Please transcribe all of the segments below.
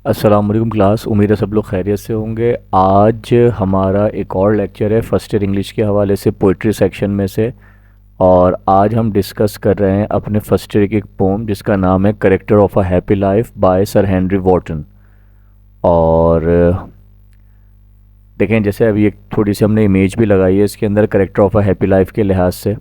अस्सलाम वालेकुम क्लास। उम्मीद है सब लोग खैरियत से होंगे। आज हमारा एक और लेक्चर है फर्स्ट ईयर इंग्लिश के हवाले से पोइट्री सेक्शन में से। और आज हम डिस्कस कर रहे हैं अपने फर्स्ट ईयर की एक पोम जिसका नाम है character of a happy life by sir Henry Wotton. और देखें, जैसे अभी एक थोड़ी सी हमने इमेज भी लगाई है इसके अंदर character of a happy life के लिहाज से,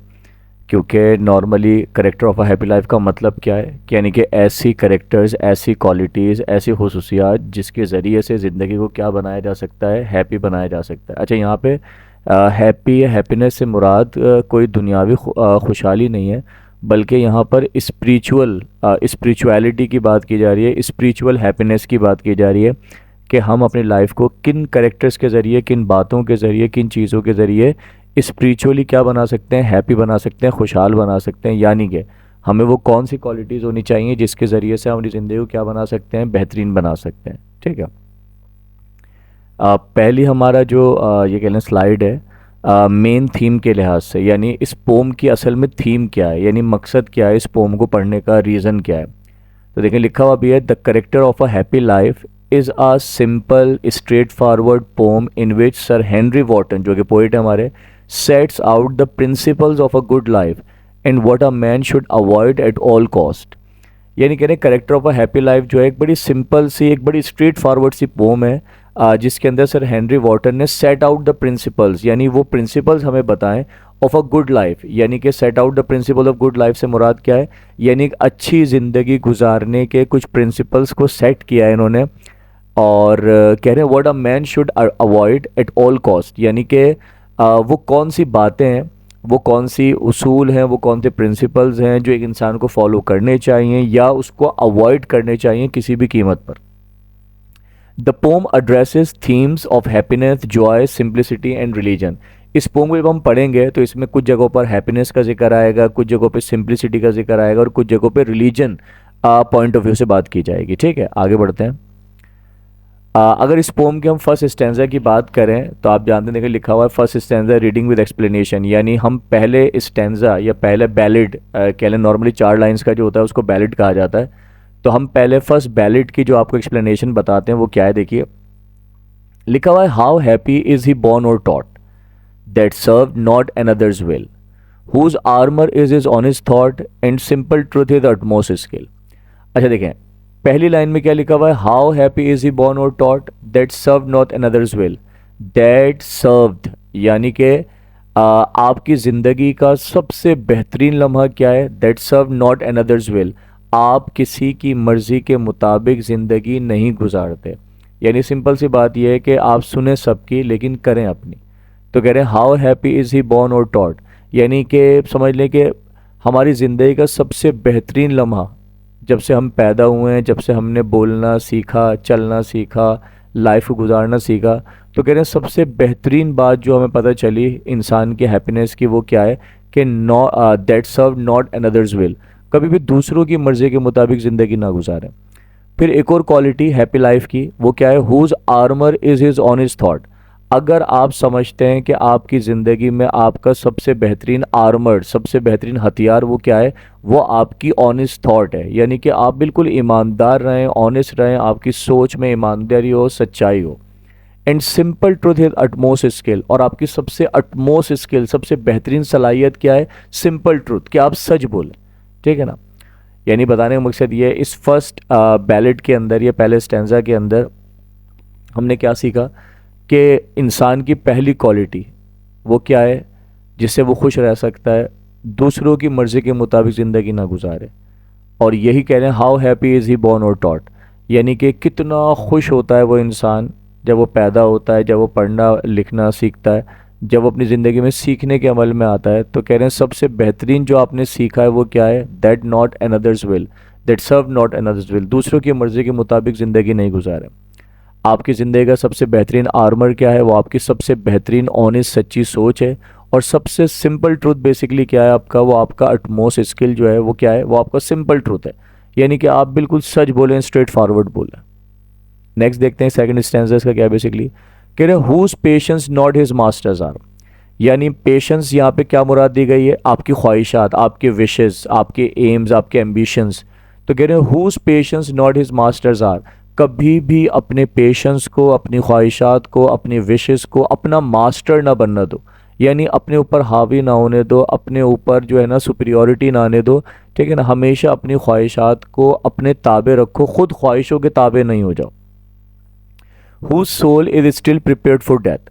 क्योंकि normally character of a happy life का मतलब क्या है कि यानी कि ऐसी करेक्टर्स, ऐसी क्वालिटीज़, ऐसी खुसूसियात जिसके ज़रिए से ज़िंदगी को क्या बनाया जा सकता है, हैप्पी बनाया जा सकता है। अच्छा, यहाँ पे हैप्पी, हैप्पीनेस से मुराद कोई दुनियावी खुशहाली नहीं है, बल्कि यहाँ पर स्पिरिचुअलिटी की बात की जा रही है, स्पिरिचुअल हैप्पीनेस की बात की जा रही है कि हम अपनी लाइफ को किन करेक्टर्स के ज़रिए, किन बातों के ज़रिए, किन चीज़ों के ज़रिए स्पिरिचुअली क्या बना सकते हैं, हैप्पी बना सकते हैं, खुशहाल बना सकते हैं। यानी कि हमें वो कौन सी क्वालिटीज़ होनी चाहिए जिसके ज़रिए से हम अपनी ज़िंदगी को क्या बना सकते हैं, बेहतरीन बना सकते हैं। ठीक है। पहली हमारा जो ये कह लें स्लाइड है मेन थीम के लिहाज से, यानी इस पोम की असल में थीम क्या है, यानी मकसद क्या है, इस पोम को पढ़ने का रीज़न क्या है। तो देखें, लिखा हुआ भी है, the character of a happy life is a simple straightforward poem in which sir Henry Wotton, जो कि पोइट है हमारे, sets out the principles of a good life and what a man should avoid at all cost. यानी कह रहे हैं character of a happy life जो है एक बड़ी सिंपल सी, एक बड़ी स्ट्रेट फॉरवर्ड सी पोम है, जिसके अंदर सर हेनरी वॉर्टन ने सेट आउट द प्रिंसिपल्स, यानी वो प्रिंसिपल्स हमें बताएं ऑफ अ गुड लाइफ। यानी कि set out the principle of good life से मुराद क्या है, यानी एक अच्छी ज़िंदगी गुजारने के कुछ प्रिंसिपल्स को सेट किया है इन्होंने। और कह रहे हैं what a man should avoid at all cost, यानी कि वो कौन सी बातें हैं, वो कौन सी उसूल हैं, वो कौन से प्रिंसिपल्स हैं जो एक इंसान को फॉलो करने चाहिए या उसको अवॉइड करने चाहिए किसी भी कीमत पर। The pome addresses themes of happiness, Joy, simplicity and religion. इस पोम को जब हम पढ़ेंगे तो इसमें कुछ जगहों पर हैप्पीनेस का जिक्र आएगा, कुछ जगहों पर सिंप्लिसिटी का जिक्र आएगा और कुछ जगहों पर रिलीजन पॉइंट ऑफ व्यू से बात की जाएगी। ठीक है, आगे बढ़ते हैं। अगर इस पोम के हम फर्स्ट स्टैंजा की बात करें तो आप जानते हैं, देखिए लिखा हुआ है first stanza reading with explanation, यानी हम पहले स्टैंजा या पहले बैलेड कह लें, नॉर्मली 4 लाइन्स का जो होता है उसको बैलेड कहा जाता है। तो हम पहले फर्स्ट बैलेड की जो आपको एक्सप्लेनेशन बताते हैं वो क्या है, देखिए लिखा हुआ है, how happy is he born और taught that serve not another's will, whose armour is his honest thought and simple truth is utmost skill. अच्छा देखें, पहली लाइन में क्या लिखा हुआ है, how happy is he born और taught that serve not another's will. That served यानी कि आपकी ज़िंदगी का सबसे बेहतरीन लम्हा क्या है, that serve not another's will, आप किसी की मर्ज़ी के मुताबिक ज़िंदगी नहीं गुजारते। यानी सिंपल सी बात यह है कि आप सुने सबकी लेकिन करें अपनी। तो कह रहे हैं how happy is he born और टॉट, यानी कि समझ लें कि हमारी ज़िंदगी का सबसे बेहतरीन लम्हा जब से हम पैदा हुए हैं, जब से हमने बोलना सीखा, चलना सीखा, लाइफ को गुजारना सीखा, तो कह रहे हैं सबसे बेहतरीन बात जो हमें पता चली इंसान के हैप्पीनेस की वो क्या है कि no that serve not another's will, कभी भी दूसरों की मर्ज़ी के मुताबिक ज़िंदगी ना गुजारें। फिर एक और क्वालिटी हैप्पी लाइफ की वो क्या है, whose armour is his honest thought. अगर आप समझते हैं कि आपकी ज़िंदगी में आपका सबसे बेहतरीन आर्मर, सबसे बेहतरीन हथियार वो क्या है, वो आपकी ऑनेस्ट थॉट है, यानी कि आप बिल्कुल ईमानदार रहें, ऑनेस्ट रहें, आपकी सोच में ईमानदारी हो, सच्चाई हो। And simple truth is utmost skill, और आपकी सबसे अटमोस्ट स्किल, सबसे बेहतरीन सलाहियत क्या है, सिंपल ट्रूथ, कि आप सच बोलें। ठीक है ना। यानी बताने का मकसद ये है, इस फर्स्ट बैलेट के अंदर या पहले स्टैंजा के अंदर हमने क्या सीखा कि इंसान की पहली क्वालिटी वो क्या है जिससे वो खुश रह सकता है, दूसरों की मर्ज़ी के मुताबिक ज़िंदगी ना गुजारे। और यही कह रहे हैं how happy is he born और टॉट, यानी कि कितना खुश होता है वो इंसान जब वो पैदा होता है, जब वो पढ़ना लिखना सीखता है, जब वो अपनी ज़िंदगी में सीखने के अमल में आता है। तो कह रहे हैं सबसे बेहतरीन जो आपने सीखा है वो क्या है, that not another's will, that serve not another's will, दूसरों की मर्ज़ी के मुताबिक ज़िंदगी नहीं गुजारे। आपकी ज़िंदगी का सबसे बेहतरीन आर्मर क्या है, वो आपकी सबसे बेहतरीन ऑनेस्ट सच्ची सोच है। और सबसे सिंपल ट्रूथ बेसिकली क्या है आपका, वो आपका अटमोस्ट स्किल जो है वो क्या है, वो आपका सिंपल ट्रूथ है, यानी कि आप बिल्कुल सच बोलें, स्ट्रेट फॉरवर्ड बोलें। नेक्स्ट देखते हैं सेकंड स्टैंजा इसका क्या है, बेसिकली कह रहे whose patience not his masters are, यानी पेशेंस यहाँ पे क्या मुराद दी गई है, आपकी ख्वाहिशात, आपके विशेस, आपके एम्स, आपके एम्बिशंस। तो कह रहे हैं whose patience not his masters are, कभी भी अपने पेशेंस को, अपनी ख्वाहिशात को, अपनी विशेस को अपना मास्टर ना बनना दो, यानी अपने ऊपर हावी ना होने दो, अपने ऊपर जो है ना सुपीरियॉरिटी ना आने दो, ठीक है ना। हमेशा अपनी ख्वाहिशात को अपने ताबे रखो, खुद ख्वाहिशों के ताबे नहीं हो जाओ। Whose soul is still prepared for death,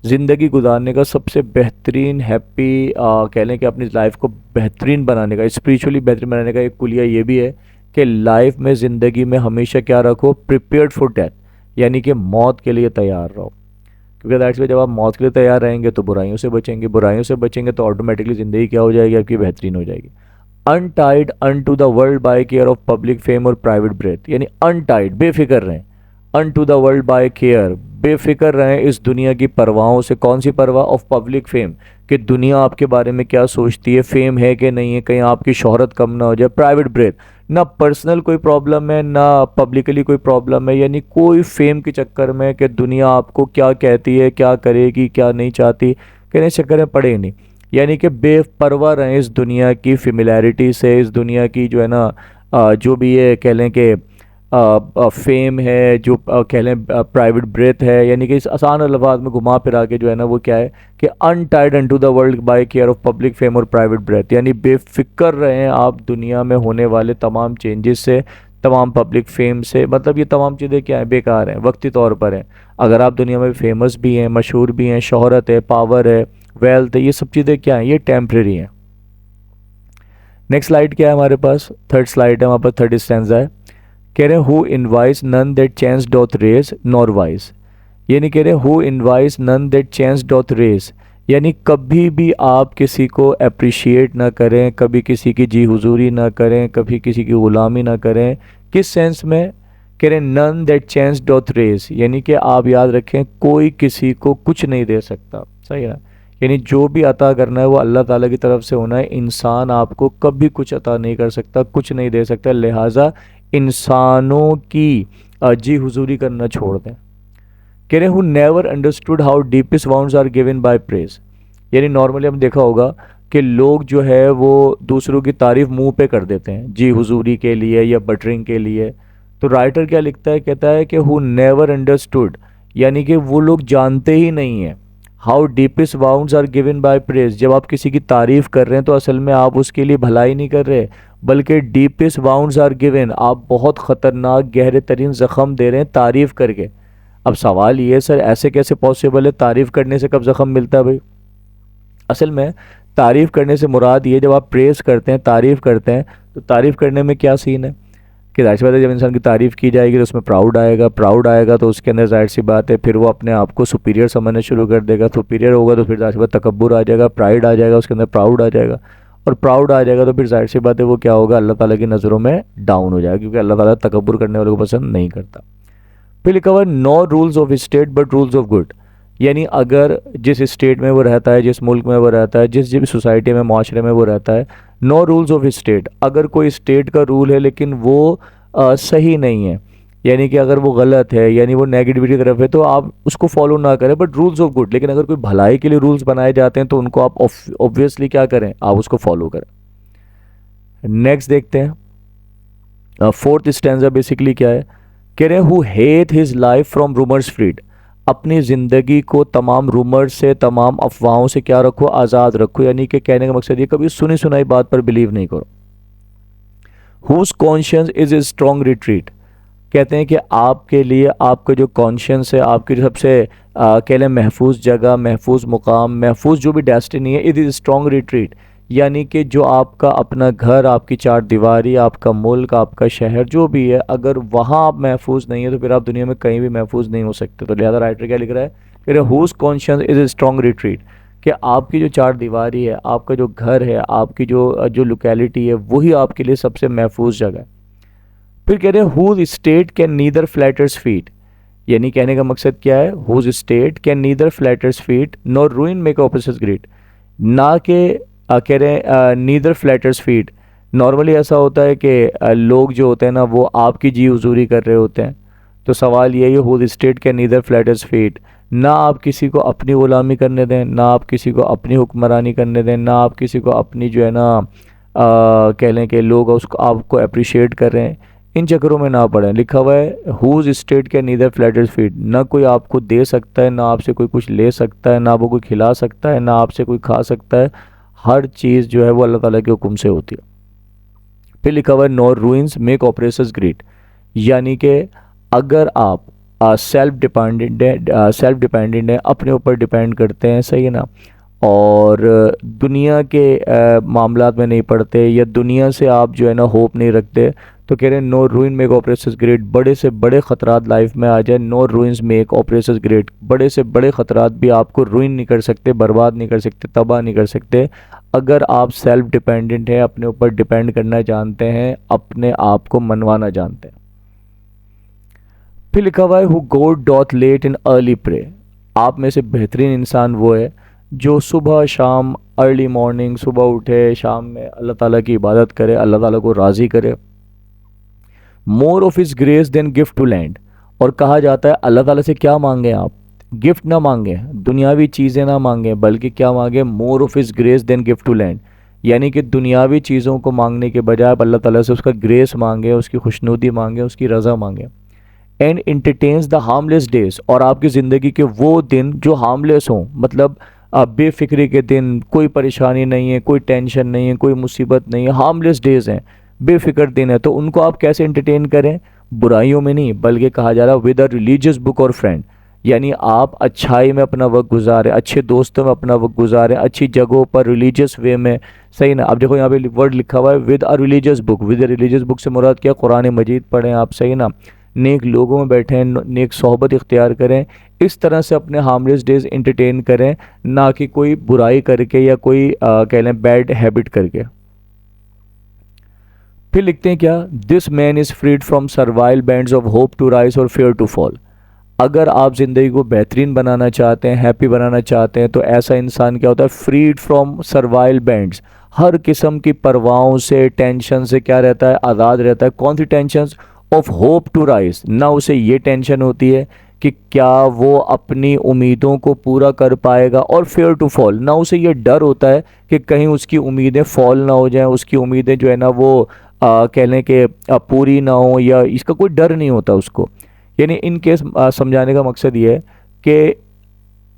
ज़िंदगी गुजारने का सबसे बेहतरीन हैप्पी कह लें कि अपनी लाइफ को बेहतरीन बनाने का, स्पिरिचुअली बेहतरीन बनाने का एक कुलिया ये भी है कि लाइफ में, ज़िंदगी में हमेशा क्या रखो, प्रिपेयर्ड फॉर डेथ, यानी कि मौत के लिए तैयार रहो। क्योंकि दैट्स वे, जब आप मौत के लिए तैयार रहेंगे तो बुराइयों से बचेंगे, बुराइयों से बचेंगे तो ऑटोमेटिकली ज़िंदगी क्या हो जाएगी, आपकी बेहतरीन हो जाएगी। Untied unto the world by care of public fame और प्राइवेट ब्रेथ, यानी अनटाइड, बेफिक्र रहें, unto the world by care, बेफिक्र रहें इस दुनिया की परवाहों से। कौन सी परवाह, ऑफ पब्लिक फेम, कि दुनिया आपके बारे में क्या सोचती है, फेम है कि नहीं है, कहीं आपकी शोहरत कम ना हो जाए। प्राइवेट ब्रेथ, ना पर्सनल कोई प्रॉब्लम है ना पब्लिकली कोई प्रॉब्लम है, यानी कोई फेम के चक्कर में कि दुनिया आपको क्या कहती है, क्या करेगी, क्या नहीं चाहती, कहने चक्कर में पड़े नहीं, यानी कि बेपरवाह रहें इस दुनिया की फेमिलैरिटी से, इस दुनिया की जो है ना जो भी ये कह लें कि फेम है, जो कह लें प्राइवेट ब्रेथ है, यानी कि इस आसान अल्फाज में घुमा फिरा के जो है ना वो क्या है कि untied unto the world by care of public fame और प्राइवेट ब्रेथ, यानी बेफिक्र रहें आप दुनिया में होने वाले तमाम चेंजेस से, तमाम पब्लिक फेम से। मतलब ये तमाम चीज़ें क्या हैं, बेकार हैं, वक्ती तौर पर हैं। अगर आप दुनिया में फेमस भी हैं, मशहूर भी हैं, शोहरत है, पावर है, वेल्थ है, ये सब चीज़ें क्या हैं, ये टेम्प्रेरी हैं। नेक्स्ट स्लाइड क्या है हमारे पास, थर्ड स्लाइड है हमारे पास, थर्ड स्टैंजा है। कह रहे हैं who envies none that chance doth raise nor vice, यानी कह रहे हैं who envies none that chance doth raise, यानी कभी भी आप किसी को अप्रिशिएट ना करें, कभी किसी की जी हुजूरी ना करें, कभी किसी की ग़ुलामी ना करें। किस सेंस में, कह रहे हैं none that chance doth raise, यानी कि आप याद रखें कोई किसी को कुछ नहीं दे सकता, सही है ना। यानी जो भी अता करना है वो अल्लाह ताला की तरफ से होना है, इंसान आपको कभी कुछ अता नहीं कर सकता, कुछ नहीं दे सकता, लिहाजा इंसानों की जी हुजूरी करना छोड़ दें। कह रहे who never understood how deepest wounds are given by praise, यानी नॉर्मली हमने देखा होगा कि लोग जो है वो दूसरों की तारीफ मुंह पे कर देते हैं जी हुजूरी के लिए या बटरिंग के लिए। तो राइटर क्या लिखता है, कहता है कि हु नेवर अंडरस्टूड, यानी कि वो लोग जानते ही नहीं हैं how deepest wounds are given by praise. जब आप किसी की तारीफ कर रहे हैं तो असल में आप उसके लिए भलाई नहीं कर रहे, बल्कि डीपेस्ट वाउंड्स आर गिवन, आप बहुत ख़तरनाक गहरे तरीन ज़ख़म दे रहे हैं तारीफ़ करके। अब सवाल ये, सर ऐसे कैसे पॉसिबल है, तारीफ़ करने से कब ज़ख़म मिलता है भाई। असल में तारीफ़ करने से मुराद ये, जब आप प्रेज़ करते हैं, तारीफ़ करते हैं, तो तारीफ़ करने में क्या सीन है कि जाहिर सी बात है जब इंसान की तारीफ़ की जाएगी तो उसमें प्राउड आएगा, प्राउड आएगा तो उसके अंदर जाहिर सी बात है फिर वो अपने आप को सुपीरियर समझना शुरू कर देगा, सुपीरियर होगा तो फिर जाहिर सी बात तकब्बुर आ जाएगा, प्राइड आ जाएगा, उसके अंदर प्राउड आ जाएगा, और प्राउड आ जाएगा तो फिर जाहिर सी बात है वो क्या होगा, अल्लाह ताला की नज़रों में डाउन हो जाएगा, क्योंकि अल्लाह ताला तकब्बुर करने वालों को पसंद नहीं करता। फिर लिखा हुआ no rules of state but rules of good, यानी अगर जिस स्टेट में वो रहता है, जिस मुल्क में वो रहता है, जिस जिस सोसाइटी में, माशरे में वो रहता है, नो रूल्स ऑफ स्टेट, अगर कोई स्टेट का रूल है लेकिन वो सही नहीं है, यानी कि अगर वो गलत है, यानी वो नेगेटिविटी की तरफ है, तो आप उसको फॉलो ना करें, बट रूल्स ऑफ गुड, लेकिन अगर कोई भलाई के लिए रूल्स बनाए जाते हैं तो उनको आप ऑब्वियसली क्या करें, आप उसको फॉलो करें। नेक्स्ट देखते हैं फोर्थ स्टैंजा बेसिकली क्या है, कह रहे हैं who hate his life from rumours freed, अपनी ज़िंदगी को तमाम रूमर्स से, तमाम अफवाहों से क्या रखो, आज़ाद रखो, यानी कि कहने का मकसद ये कभी सुनी सुनाई बात पर बिलीव नहीं करो। Whose conscience is a strong retreat, कहते हैं कि आपके लिए आपका जो कॉन्शियंस है, आपकी जो सबसे कह लें महफूज जगह, महफूज मुकाम, महफूज जो भी डेस्टिनी है, इट इज़ स्ट्रॉन्ग रिट्रीट, यानी कि जो आपका अपना घर, आपकी चार दीवारी, आपका मुल्क, आपका शहर जो भी है, अगर वहाँ आप महफूज नहीं है तो फिर आप दुनिया में कहीं भी महफूज नहीं हो सकते। तो लिहाजा राइटर क्या लिख रहा है, कह रहे whose conscience is a strong retreat, कि आपकी जो चार दीवारी है, आपका जो घर है, आपकी जो लोकेलिटी है, वही आपके लिए सबसे महफूज जगह है। फिर कह रहे हैं whose state can neither flatterers feet, यानी कहने का मकसद क्या है, whose state can neither flatterers feet nor ruin make opposites great, ना के कह रहे हैं नीदर फ्लैटर्स फीट। नॉर्मली ऐसा होता है कि लोग जो होते हैं ना वो आपकी जी हुजूरी कर रहे होते हैं, तो सवाल यही है whose state can neither flatterers feet, ना आप किसी को अपनी ग़ुलामी करने दें, ना आप किसी को अपनी हुक्मरानी करने दें, ना आप किसी को अपनी जो है ना कह लें कि लोग उसको आपको अप्रिशिएट कर रहे हैं, इन चक्करों में ना पड़े। लिखा हुआ है whose state can neither flattered feet, ना कोई आपको दे सकता है, ना आपसे कोई कुछ ले सकता है, ना वो कोई खिला सकता है, ना आपसे कोई खा सकता है। हर चीज़ जो है वो अल्लाह ताला के हुक्म से होती है। फिर लिखा हुआ है nor ruins make operations great, यानी कि अगर आप सेल्फ डिपेंडेंट है, अपने ऊपर डिपेंड करते हैं, सही है ना, और दुनिया के मामलात में नहीं पड़ते, या दुनिया से आप जो है ना होप नहीं रखते, तो कह रहे हैं no ruin make operations great. बड़े से बड़े ख़तरात लाइफ में आ जाए, no ruins make operations great, बड़े से बड़े ख़तरात भी आपको रूइन नहीं कर सकते, बर्बाद नहीं कर सकते, तबाह नहीं कर सकते, अगर आप सेल्फ डिपेंडेंट हैं, अपने ऊपर डिपेंड करना जानते हैं, अपने आप को मनवाना जानते हैं। फिर लिखा हुआ है who God doth late in early pray, आप में से बेहतरीन इंसान वो है जो सुबह शाम अर्ली मॉर्निंग सुबह उठे, शाम में अल्लाह ताला की इबादत करे, अल्लाह ताला को राज़ी करे। More of his grace than gift to land, और कहा जाता है अल्लाह ताला से क्या मांगे आप, गिफ्ट ना मांगे, दुनियावी चीज़ें ना मांगे, बल्कि क्या मांगे, more of his grace than gift to land, यानी कि दुनियावी चीज़ों को मांगने के बजाय आप अल्लाह ताला से उसका ग्रेस मांगे, उसकी खुशनुदी मांगे, उसकी रज़ा मांगे। And entertains the harmless days, और आपकी ज़िंदगी के वो दिन जो हार्मलेस हों, मतलब बेफिक्री के दिन, कोई परेशानी नहीं है, कोई टेंशन नहीं है, कोई मुसीबत नहीं है, हार्मलेस डेज हैं, बेफिक्र दिन है, तो उनको आप कैसे इंटरटेन करें, बुराइयों में नहीं, बल्कि कहा जा रहा है विद अ रिलीजियस बुक और फ्रेंड, यानी आप अच्छाई में अपना वक्त गुजारें, अच्छे दोस्तों में अपना वक्त गुजारें, अच्छी जगहों पर रिलीजियस वे में, सही ना। अब देखो यहाँ पे वर्ड लिखा हुआ है with a religious book, with a religious book से मुराद क्या, कुरान मजीद पढ़ें आप, सही ना, नेक लोगों में बैठें, नेक सोहबत इख्तियार करें, इस तरह से अपने हार्मलेस डेज इंटरटेन करें, ना कि कोई बुराई करके या कोई कह लें बैड हैबिट करके। फिर लिखते हैं क्या, this man is freed from servile bands of hope to rise और फेयर टू फॉल, अगर आप ज़िंदगी को बेहतरीन बनाना चाहते हैं, हैप्पी बनाना चाहते हैं, तो ऐसा इंसान क्या होता है, फ्रीड फ्रॉम सर्वाइल बैंड्स, हर किस्म की परवाहों से, टेंशन से क्या रहता है, आज़ाद रहता है। कौन सी tension, of hope to rise, ना उसे ये टेंशन होती है कि क्या वो अपनी उम्मीदों को पूरा कर पाएगा, और फेयर टू फॉल, ना उसे ये डर होता है कि कहीं उसकी उम्मीदें फॉल ना हो जाएं, उसकी उम्मीदें जो है ना वो कह लें कि पूरी ना हो, या इसका कोई डर नहीं होता उसको। यानी इन केस समझाने का मकसद ये है कि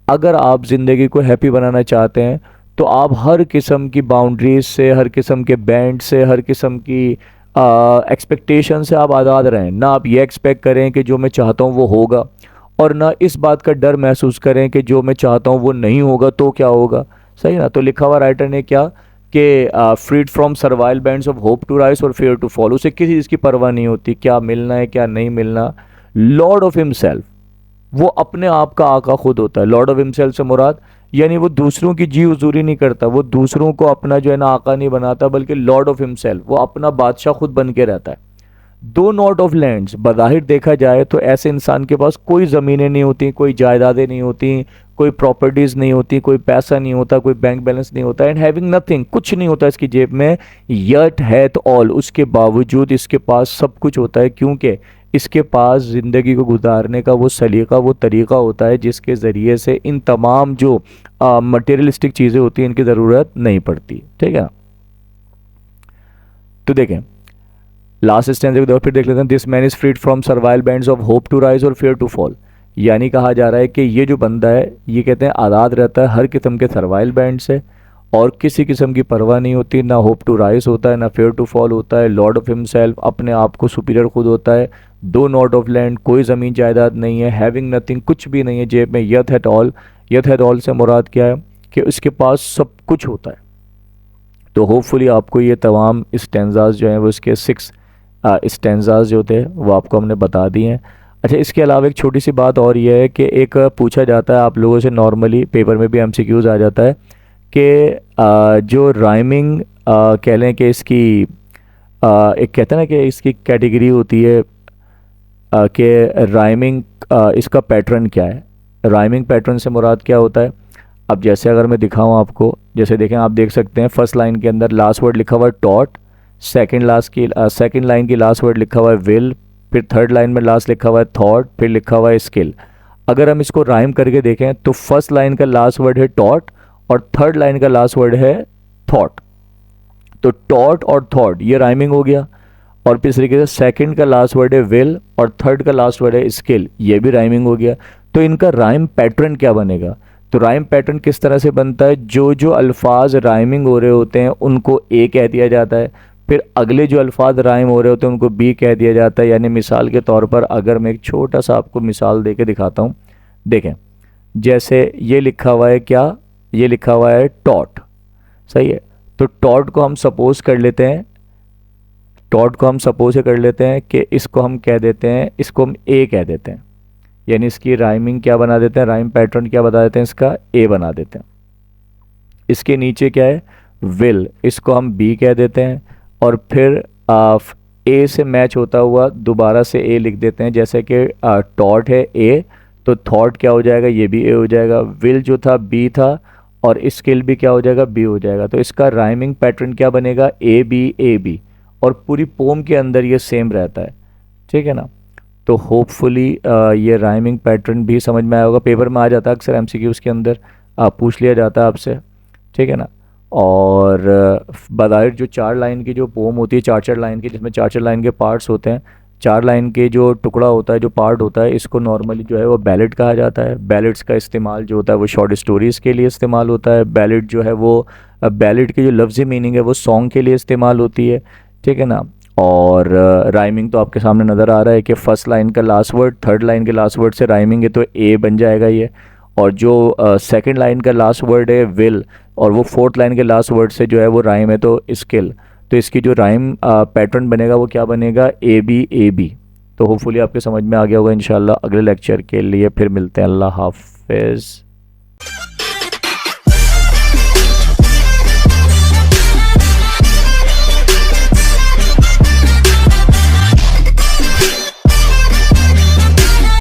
अगर आप ज़िंदगी को हैप्पी बनाना चाहते हैं, तो आप हर किस्म की बाउंड्रीज से, हर किस्म के बैंड से, हर किस्म की एक्सपेक्टेशन से आप आज़ाद रहें। ना आप ये एक्सपेक्ट करें कि जो मैं चाहता हूँ वो होगा, और ना इस बात का डर महसूस करें कि जो मैं चाहता हूँ वो नहीं होगा तो क्या होगा, सही ना। तो लिखा हुआ राइटर ने क्या कि freed from servile bands of hope to rise और फेयर टू फॉल, उसे किसी चीज़ की परवाह नहीं होती, क्या मिलना है क्या नहीं मिलना। लॉर्ड ऑफ हिमसेल्फ, वो अपने आप का आका खुद होता है। लॉर्ड ऑफ हिमसेल्फ से मुराद यानी वो दूसरों की जी हुजूरी नहीं करता, वो दूसरों को अपना जो है ना आका नहीं बनाता, बल्कि लॉर्ड ऑफ हिमसेल्फ, वो अपना बादशाह खुद बन के रहता है। दो नॉट ऑफ लैंड्स, बज़ाहिर देखा जाए तो ऐसे इंसान के पास कोई ज़मीनें नहीं होती, कोई जायदादें नहीं होती, कोई प्रॉपर्टीज़ नहीं होती, कोई पैसा नहीं होता, कोई बैंक बैलेंस नहीं होता, एंड हैविंग नथिंग, कुछ नहीं होता इसकी जेब में, यट हैथ ऑल, उसके बावजूद इसके पास सब कुछ होता है, क्योंकि इसके पास ज़िंदगी को गुजारने का वो सलीका, वो तरीक़ा होता है जिसके ज़रिए से इन तमाम जो मटेरियलिस्टिक चीज़ें होती हैं इनकी ज़रूरत नहीं पड़ती। ठीक है, तो देखें लास्ट स्टैंजा को फिर देख लेते हैं। This man is freed from servile bands of hope to rise और फेयर टू फॉल, यानी कहा जा रहा है कि ये जो बंदा है ये कहते हैं आज़ाद रहता है हर किस्म के सर्वाइल बैंड से, और किसी किस्म की परवाह नहीं होती, ना होप टू राइज होता है, ना फेयर टू फॉल होता है। लॉर्ड ऑफ हिमसेल्फ, अपने आप को सुपीरियर खुद होता है। दो नॉट ऑफ लैंड, कोई ज़मीन जायदाद नहीं है। हैविंग नथिंग, कुछ भी नहीं है जेब में। यथ हैथ ऑल, यथ हैथ ऑल से मुराद क्या है कि उसके पास सब कुछ होता है। तो होपफुली आपको ये तमाम स्टैंजाज जो हैं वो इसके 6 स्टैंजाज जो थे वो आपको हमने बता दिए हैं। अच्छा, इसके अलावा एक छोटी सी बात और ये है कि एक पूछा जाता है आप लोगों से, नॉर्मली पेपर में भी MCQs आ जाता है कि जो राइमिंग कह लें कि इसकी एक कहते हैं ना कि इसकी कैटेगरी होती है कि राइमिंग इसका पैटर्न क्या है। राइमिंग पैटर्न से मुराद क्या होता है, अब जैसे अगर मैं दिखाऊं आपको, जैसे देखें आप देख सकते हैं फर्स्ट लाइन के अंदर लास्ट वर्ड लिखा हुआ है टॉट, सेकंड लाइन की लास्ट वर्ड लिखा हुआ है विल, फिर थर्ड लाइन में लास्ट लिखा हुआ है थॉट, फिर लिखा हुआ है स्किल। अगर हम इसको राइम करके देखें तो फर्स्ट लाइन का लास्ट वर्ड है टॉट और थर्ड लाइन का लास्ट वर्ड है थॉट, तो टॉट और थॉट ये राइमिंग हो गया। और फिर इस तरीके से सेकंड का लास्ट वर्ड है विल और थर्ड का लास्ट वर्ड है स्किल, ये भी राइमिंग हो गया। तो इनका राइम पैटर्न क्या बनेगा? तो राइम पैटर्न किस तरह से बनता है, जो जो अल्फाज राइमिंग हो रहे होते हैं उनको ए कह दिया जाता है, फिर अगले जो अल्फाज राइम हो रहे होते हैं उनको बी कह दिया जाता है। यानी मिसाल के तौर पर अगर मैं एक छोटा सा आपको मिसाल दे के दिखाता हूँ, देखें जैसे ये लिखा हुआ है क्या, ये लिखा हुआ है टॉट, सही है। तो टॉट को हम सपोज कर लेते हैं, टॉट को हम सपोज कर लेते हैं कि इसको हम कह देते हैं, इसको हम ए कह देते हैं, यानी इसकी राइमिंग क्या बना देते हैं, राइम पैटर्न क्या बता देते हैं, इसका ए बना देते हैं। इसके नीचे क्या है, विल, इसको हम बी कह देते हैं, और फिर ए से मैच होता हुआ दोबारा से ए लिख देते हैं, जैसे कि टॉट है ए, तो थॉट क्या हो जाएगा, ये भी ए हो जाएगा, विल जो था बी था, और स्किल भी क्या हो जाएगा, बी हो जाएगा। तो इसका राइमिंग पैटर्न क्या बनेगा, ए बी, और पूरी पोम के अंदर ये सेम रहता है, ठीक है ना। तो होपफुली ये राइमिंग पैटर्न भी समझ में आया होगा, पेपर में आ जाता है अक्सर एमसीक्यूज़ के अंदर, पूछ लिया जाता है आपसे, ठीक है ना। और बज़ाहिर जो 4 लाइन की जो पोम होती है, 4 लाइन की, जिसमें 4 लाइन के पार्ट्स होते हैं, 4 लाइन के जो टुकड़ा होता है, जो पार्ट होता है, इसको नॉर्मली जो है वो बैलेट कहा जाता है। बैलेट्स का इस्तेमाल जो होता है वो शॉर्ट स्टोरीज़ के लिए इस्तेमाल होता है। बैलेट जो है वो बैलेट की जो लफ्ज़ी मीनिंग है वो सॉन्ग के लिए इस्तेमाल होती है, ठीक है ना। और राइमिंग तो आपके सामने नज़र आ रहा है कि फर्स्ट लाइन का लास्ट वर्ड थर्ड लाइन के लास्ट वर्ड से राइमिंग है, तो ए बन जाएगा ये। और जो सेकंड लाइन का लास्ट वर्ड है विल, और वो फोर्थ लाइन के लास्ट वर्ड से जो है वो राइम है, तो स्किल। तो इसकी जो राइम पैटर्न बनेगा वो क्या बनेगा, ए बी। तो होपफुली आपके समझ में आ गया होगा। इंशाल्लाह अगले लेक्चर के लिए फिर मिलते हैं। अल्लाह हाफिज़।